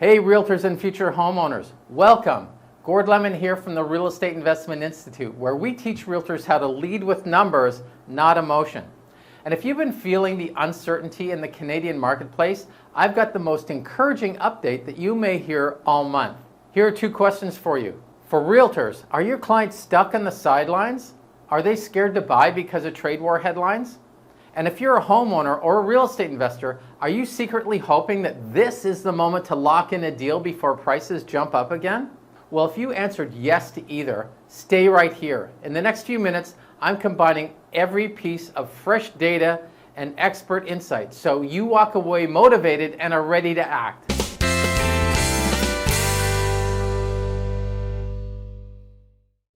Hey realtors and future homeowners, welcome. Gord Lemon here from the Real Estate Investment Institute, where we teach realtors how to lead with numbers, not emotion. And if you've been feeling the uncertainty in the Canadian marketplace, I've got the most encouraging update that you may hear all month. Here are two questions for you. For realtors, are your clients stuck on the sidelines? Are they scared to buy because of trade war headlines? And if you're a homeowner or a real estate investor, are you secretly hoping that this is the moment to lock in a deal before prices jump up again? Well, if you answered yes to either, stay right here. In the next few minutes, I'm combining every piece of fresh data and expert insight so you walk away motivated and are ready to act.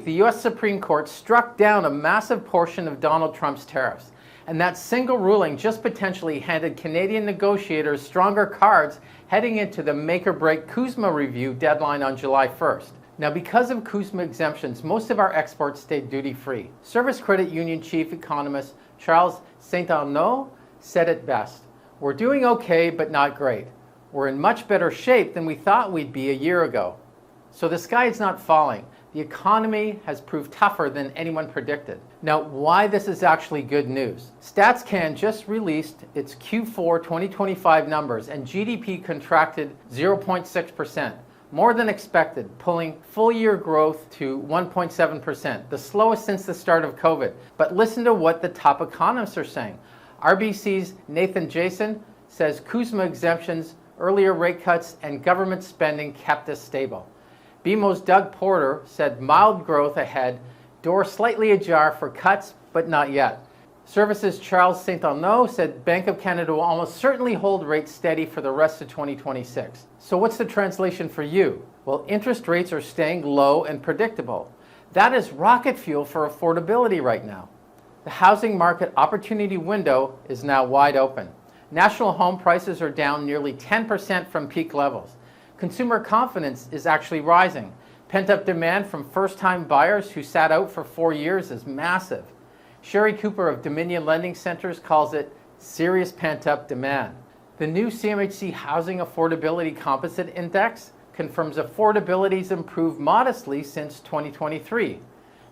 The U.S. Supreme Court struck down a massive portion of Donald Trump's tariffs. And that single ruling just potentially handed Canadian negotiators stronger cards heading into the make-or-break CUSMA review deadline on July 1st. Now, because of CUSMA exemptions, most of our exports stayed duty-free. Service Credit Union Chief Economist Charles Saint-Arnaud said it best. We're doing okay, but not great. We're in much better shape than we thought we'd be a year ago. So the sky is not falling. The economy has proved tougher than anyone predicted. Now, why this is actually good news. StatsCan just released its Q4 2025 numbers, and GDP contracted 0.6%, more than expected, pulling full-year growth to 1.7%, the slowest since the start of COVID. But listen to what the top economists are saying. RBC's Nathan Jason says CUSMA exemptions, earlier rate cuts, and government spending kept us stable. BMO's Doug Porter said mild growth ahead, door slightly ajar for cuts, but not yet. Services Charles Saint-Arnaud said Bank of Canada will almost certainly hold rates steady for the rest of 2026. So what's the translation for you? Well, interest rates are staying low and predictable. That is rocket fuel for affordability right now. The housing market opportunity window is now wide open. National home prices are down nearly 10% from peak levels. Consumer confidence is actually rising. Pent-up demand from first-time buyers who sat out for 4 years is massive. Sherry Cooper of Dominion Lending Centers calls it serious pent-up demand. The new CMHC Housing Affordability Composite Index confirms affordability's improved modestly since 2023.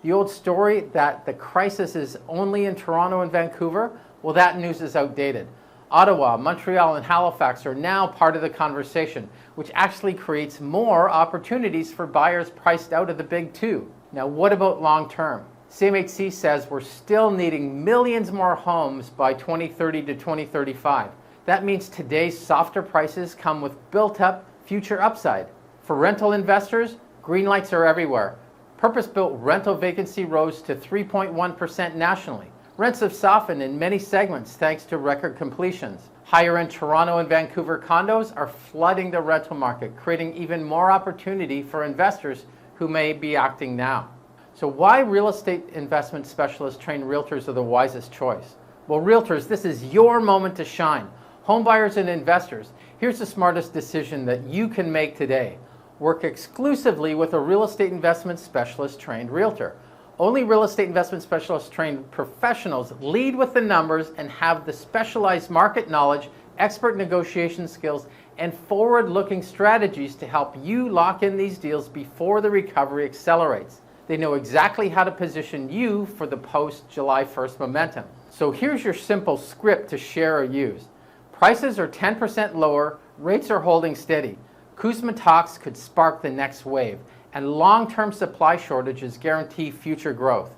The old story that the crisis is only in Toronto and Vancouver, well, that news is outdated. Ottawa, Montreal, and Halifax are now part of the conversation, which actually creates more opportunities for buyers priced out of the big two. Now, what about long term? CMHC says we're still needing millions more homes by 2030 to 2035. That means today's softer prices come with built-up future upside. For rental investors, green lights are everywhere. Purpose-built rental vacancy rose to 3.1% nationally. Rents have softened in many segments thanks to record completions. Higher-end Toronto and Vancouver condos are flooding the rental market, creating even more opportunity for investors who may be acting now. So why real estate investment specialist trained realtors are the wisest choice? Well, realtors, this is your moment to shine. Homebuyers and investors, here's the smartest decision that you can make today. Work exclusively with a real estate investment specialist trained realtor. Only real estate investment specialist trained professionals lead with the numbers and have the specialized market knowledge, expert negotiation skills, and forward-looking strategies to help you lock in these deals before the recovery accelerates. They know exactly how to position you for the post-July 1st momentum. So here's your simple script to share or use. Prices are 10% lower, rates are holding steady. CUSMA talks could spark the next wave, and long-term supply shortages guarantee future growth.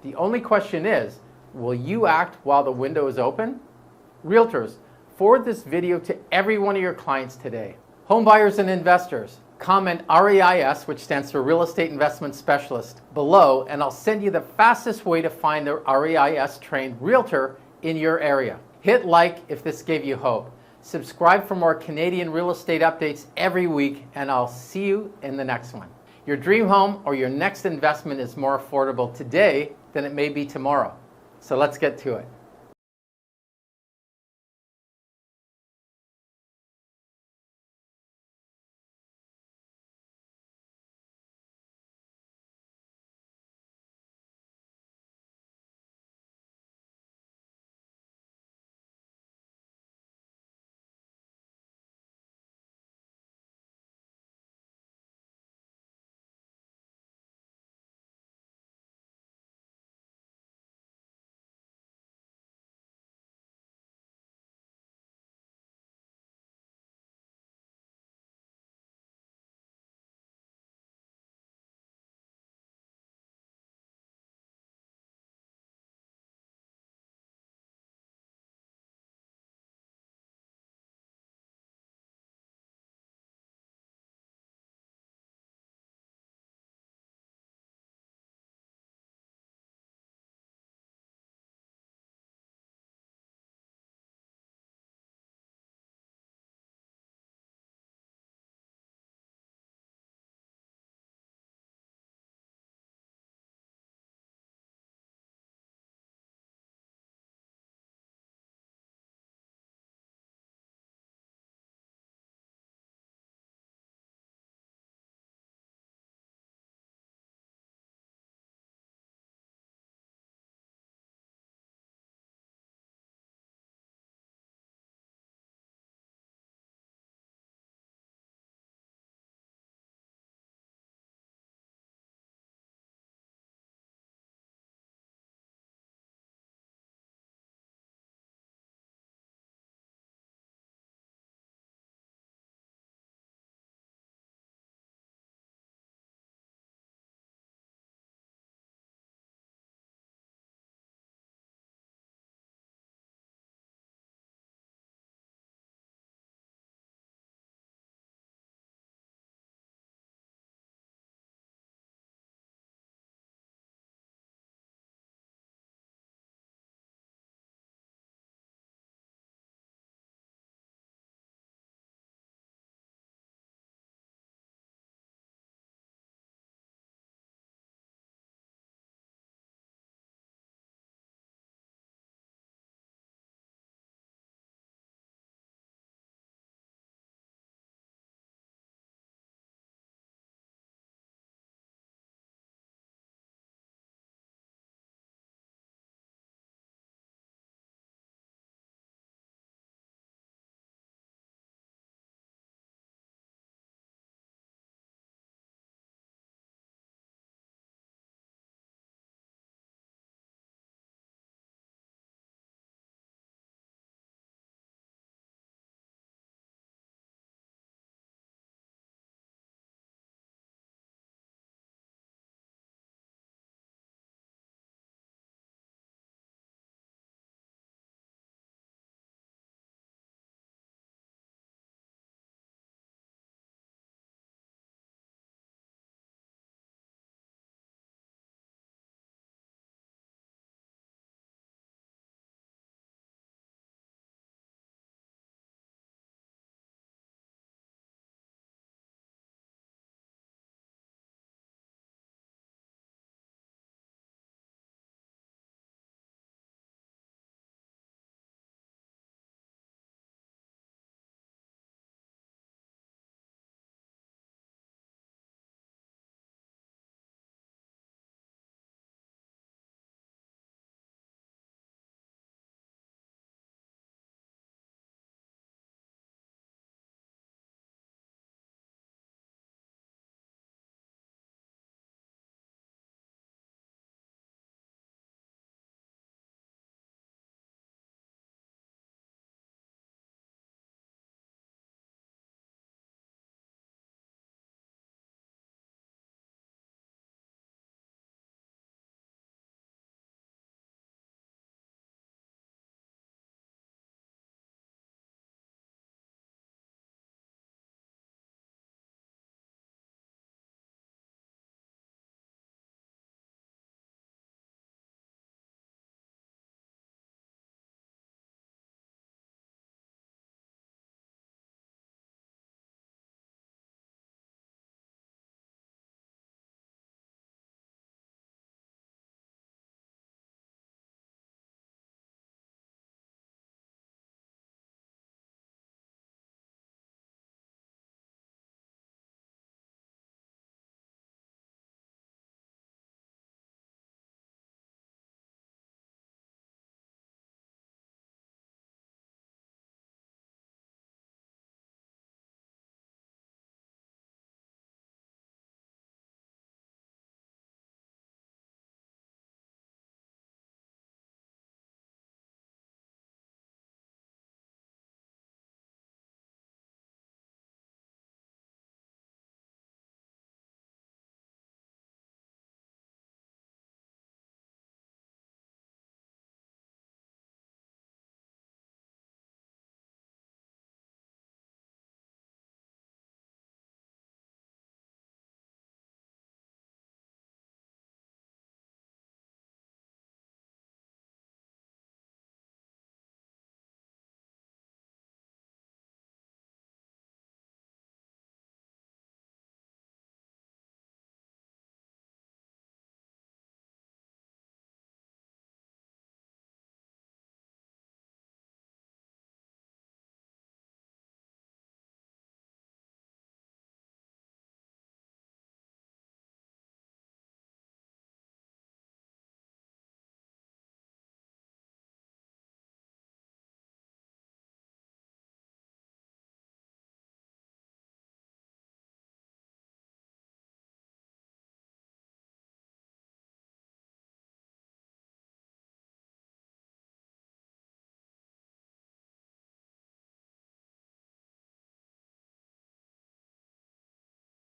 The only question is, will you act while the window is open? Realtors, forward this video to every one of your clients today. Homebuyers and investors, comment REIS, which stands for Real Estate Investment Specialist, below, and I'll send you the fastest way to find a REIS-trained realtor in your area. Hit like if this gave you hope. Subscribe for more Canadian real estate updates every week, and I'll see you in the next one. Your dream home or your next investment is more affordable today than it may be tomorrow. So let's get to it.